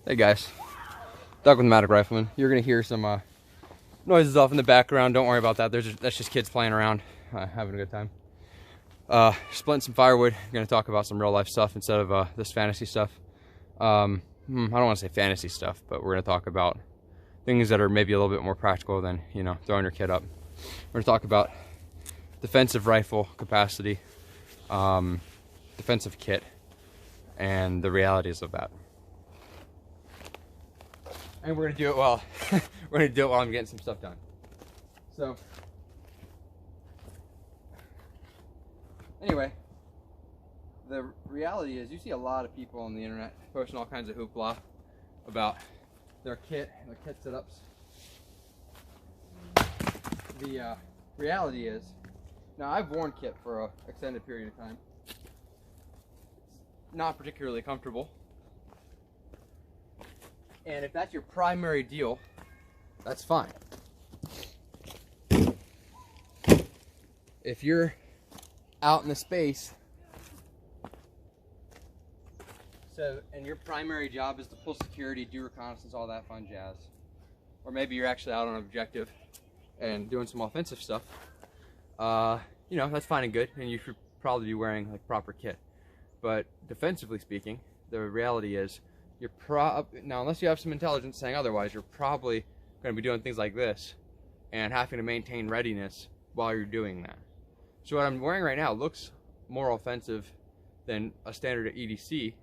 Hey guys, Doug with Matic Rifleman. You're gonna hear some noises off in the background. Don't worry about that. That's just kids playing around, having a good time. Splitting some firewood. We're gonna talk about some real life stuff instead of this fantasy stuff. I don't want to say fantasy stuff, but we're gonna talk about things that are maybe a little bit more practical than, you know, throwing your kid up. We're gonna talk about defensive rifle capacity, defensive kit, and the realities of that. And we're gonna do it while I'm getting some stuff done. So anyway, the reality is you see a lot of people on the internet posting all kinds of hoopla about their kit and their kit setups. The reality is, now I've worn kit for an extended period of time. It's not particularly comfortable. And if that's your primary deal, that's fine. If you're out in the space, and your primary job is to pull security, do reconnaissance, all that fun jazz, or maybe you're actually out on an objective and doing some offensive stuff, you know, that's fine and good, and you should probably be wearing like proper kit. But defensively speaking, the reality is, now unless you have some intelligence saying otherwise, you're probably going to be doing things like this and having to maintain readiness while you're doing that. So what I'm wearing right now looks more offensive than a standard EDC.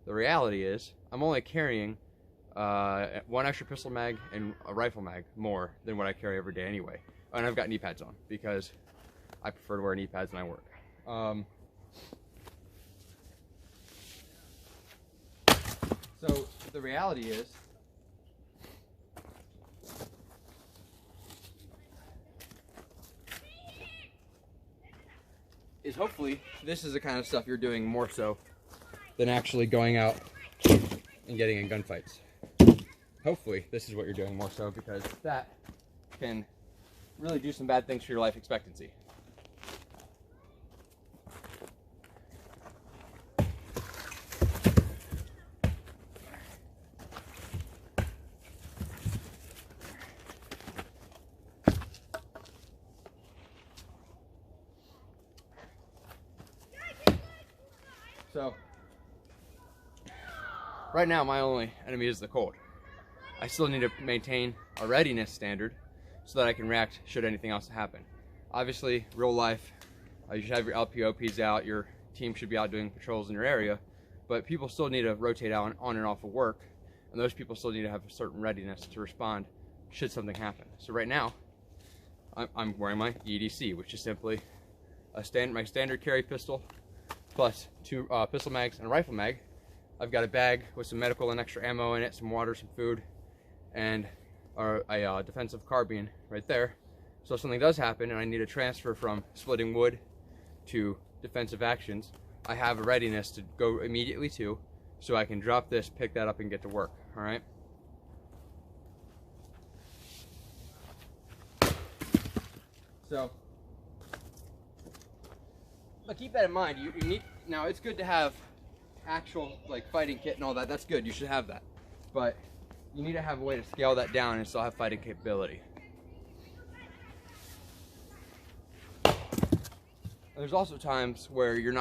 The reality is I'm only carrying one extra pistol mag and a rifle mag more than what I carry every day anyway. And I've got knee pads on because I prefer to wear knee pads when I work. So the reality is hopefully this is the kind of stuff you're doing more so than actually going out and getting in gunfights. Hopefully this is what you're doing more so, because that can really do some bad things for your life expectancy. So, right now my only enemy is the cold. I still need to maintain a readiness standard so that I can react should anything else happen. Obviously, real life, you should have your LPOPs out, your team should be out doing patrols in your area, but people still need to rotate out on and off of work, and those people still need to have a certain readiness to respond should something happen. So right now, I'm wearing my EDC, which is simply my standard carry pistol, plus two pistol mags and a rifle mag. I've got a bag with some medical and extra ammo in it, some water, some food, and a defensive carbine right there. So if something does happen and I need to transfer from splitting wood to defensive actions, I have a readiness to go immediately to, so I can drop this, pick that up, and get to work. All right. So, but keep that in mind. You need, now it's good to have actual like fighting kit and all that. That's good. You should have that. But you need to have a way to scale that down and still have fighting capability. And there's also times where you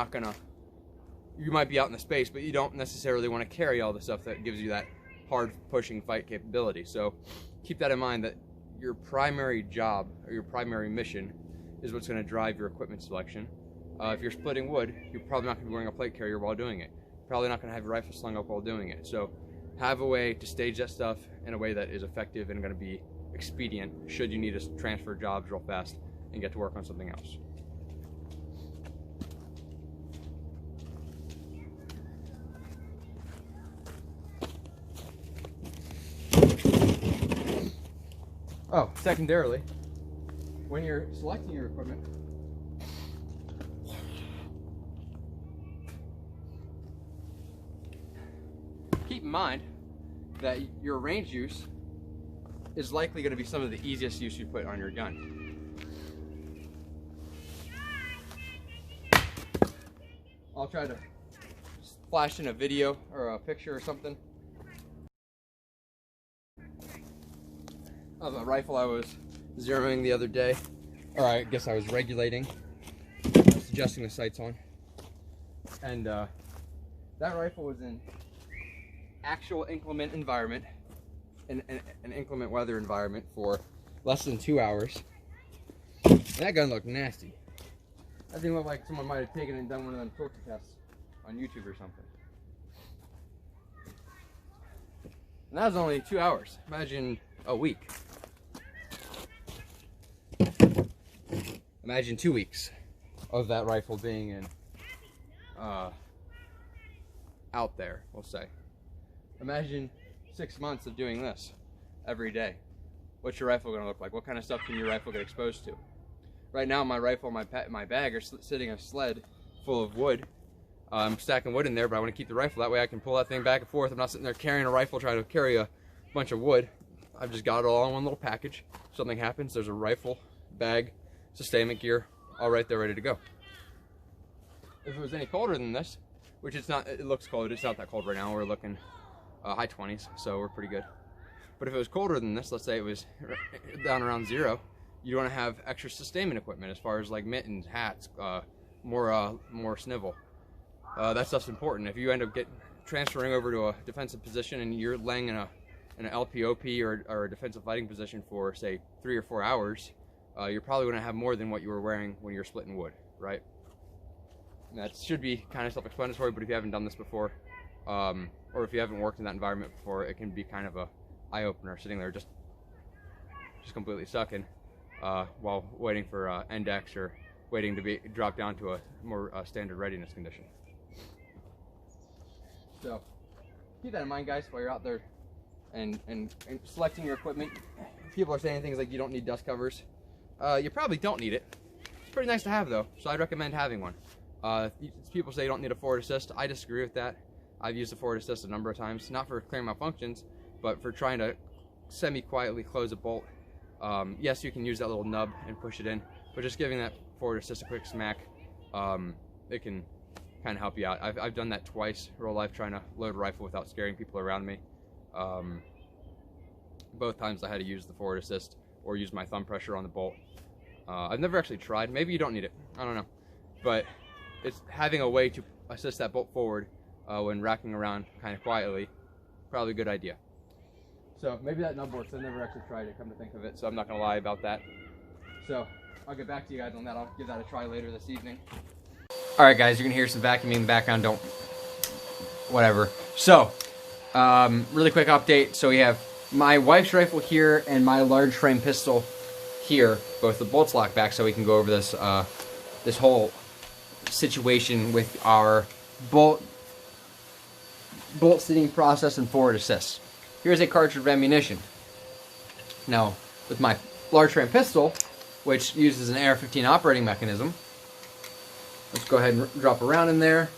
might be out in the space, but you don't necessarily want to carry all the stuff that gives you that hard pushing fight capability. So keep that in mind, that your primary job or your primary mission is what's going to drive your equipment selection. If you're splitting wood, you're probably not going to be wearing a plate carrier while doing it. Probably not going to have your rifle slung up while doing it. So have a way to stage that stuff in a way that is effective and going to be expedient should you need to transfer jobs real fast and get to work on something else. Oh, secondarily, when you're selecting your equipment, keep in mind that your range use is likely going to be some of the easiest use you put on your gun. I'll try to flash in a video or a picture or something of a rifle I was zeroing the other day, or I guess I was regulating, adjusting the sights on, and that rifle was in actual inclement environment, an inclement weather environment for less than 2 hours. And that gun looked nasty. That thing looked like someone might have taken it and done one of them torture tests on YouTube or something. And that was only 2 hours. Imagine a week. Imagine 2 weeks of that rifle being in, out there, we'll say. Imagine 6 months of doing this every day. What's your rifle going to look like? What kind of stuff can your rifle get exposed to? Right now, my rifle and my bag are sitting in a sled full of wood. I'm stacking wood in there, but I want to keep the rifle. That way I can pull that thing back and forth. I'm not sitting there carrying a rifle trying to carry a bunch of wood. I've just got it all in one little package. If something happens, there's a rifle, bag, sustainment gear, all right there ready to go. If it was any colder than this, which it's not, it looks cold. It's not that cold right now. We're looking high 20s, so we're pretty good. But if it was colder than this, let's say it was down around 0, you want to have extra sustainment equipment as far as like mittens, hats, more snivel. That stuff's important. If you end up transferring over to a defensive position and you're laying in an LPOP or a defensive fighting position for say 3 or 4 hours, you're probably going to have more than what you were wearing when you're splitting wood, right? And that should be kind of self-explanatory, but if you haven't done this before, or if you haven't worked in that environment before, it can be kind of a eye-opener, sitting there just completely sucking while waiting for NDEX or waiting to be dropped down to a more standard readiness condition. So keep that in mind, guys, while you're out there and selecting your equipment. People are saying things like you don't need dust covers. You probably don't need it. It's pretty nice to have though, so I'd recommend having one. People say you don't need a forward assist. I disagree with that. I've used the forward assist a number of times, not for clearing malfunctions, but for trying to semi-quietly close a bolt. Yes, you can use that little nub and push it in, but just giving that forward assist a quick smack, it can kind of help you out. I've done that twice, real life, trying to load a rifle without scaring people around me. Both times I had to use the forward assist or use my thumb pressure on the bolt. I've never actually tried. Maybe you don't need it. I don't know. But it's having a way to assist that bolt forward when racking around kind of quietly, probably a good idea. So maybe that nub works. I've never actually tried it, come to think of it, so I'm not going to lie about that. So I'll get back to you guys on that. I'll give that a try later this evening. Alright guys, you're going to hear some vacuuming in the background. Don't... whatever. So, really quick update. So we have my wife's rifle here and my large frame pistol here. Both the bolts lock back, so we can go over this, this whole situation with our bolt seating process and forward assist. Here's a cartridge of ammunition. Now, with my large frame pistol, which uses an AR-15 operating mechanism, let's go ahead and drop a round in there.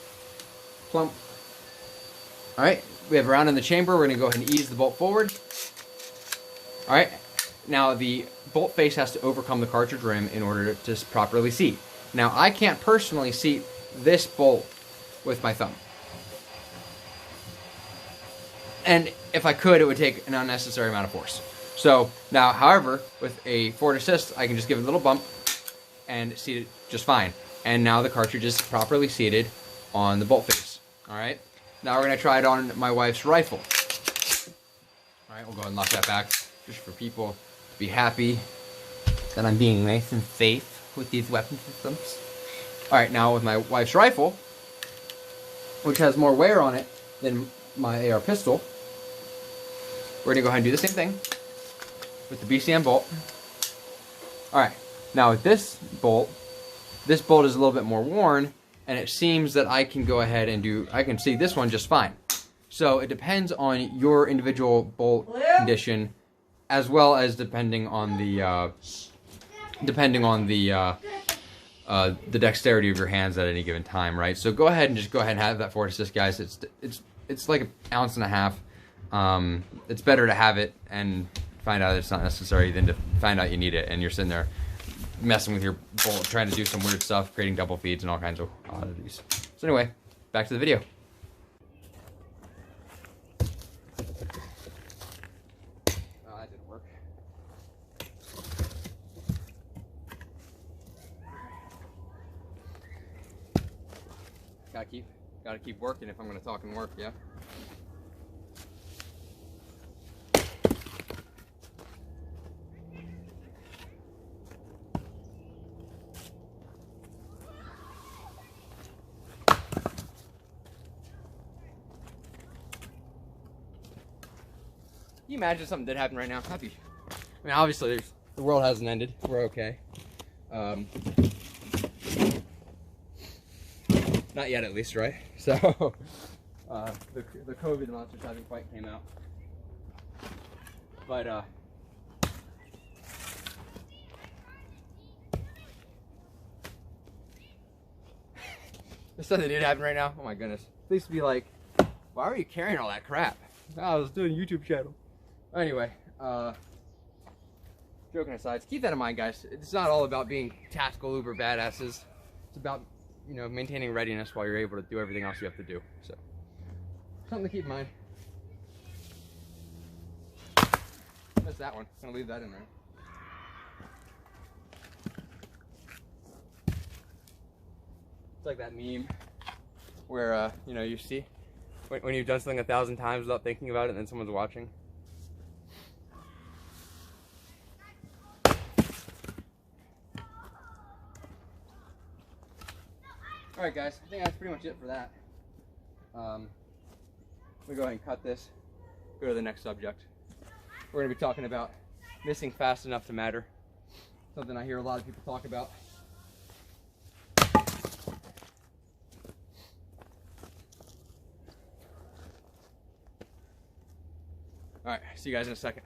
Plump. Alright, we have a round in the chamber. We're going to go ahead and ease the bolt forward. Alright, now the bolt face has to overcome the cartridge rim in order to properly seat. Now, I can't personally seat this bolt with my thumb. And if I could, it would take an unnecessary amount of force. So, now, however, with a forward assist, I can just give it a little bump and seat it just fine. And now the cartridge is properly seated on the bolt face. Alright, now we're going to try it on my wife's rifle. Alright, we'll go ahead and lock that back, just for people to be happy that I'm being nice and safe with these weapon systems. Alright, now with my wife's rifle, which has more wear on it than my AR pistol, we're going to go ahead and do the same thing with the BCM bolt. Alright, now with this bolt is a little bit more worn, and it seems that I can go ahead and I can see this one just fine. So it depends on your individual bolt condition, as well as depending on the dexterity of your hands at any given time, right? So go ahead and have that forward assist, guys. It's like 1.5 ounces. It's better to have it and find out it's not necessary than to find out you need it and you're sitting there messing with your bolt, trying to do some weird stuff, creating double feeds and all kinds of oddities. So anyway, back to the video. Oh, that didn't work. Gotta keep working if I'm gonna talk and work, yeah? Can you imagine if something did happen right now? I mean, obviously, the world hasn't ended. We're okay. Not yet, at least, right? So, the COVID monsters haven't quite came out. But, if something did happen right now, oh my goodness. Please be like, why were you carrying all that crap? Oh, I was doing a YouTube channel. Anyway, joking aside, keep that in mind, guys. It's not all about being tactical uber badasses. It's about, you know, maintaining readiness while you're able to do everything else you have to do. So, something to keep in mind. Missed that one. I'm gonna leave that in there. It's like that meme where, you know, you see when you've done something 1,000 times without thinking about it and then someone's watching. Alright guys, I think that's pretty much it for that. We'll go ahead and cut this, go to the next subject. We're going to be talking about missing fast enough to matter. Something I hear a lot of people talk about. Alright, see you guys in a second.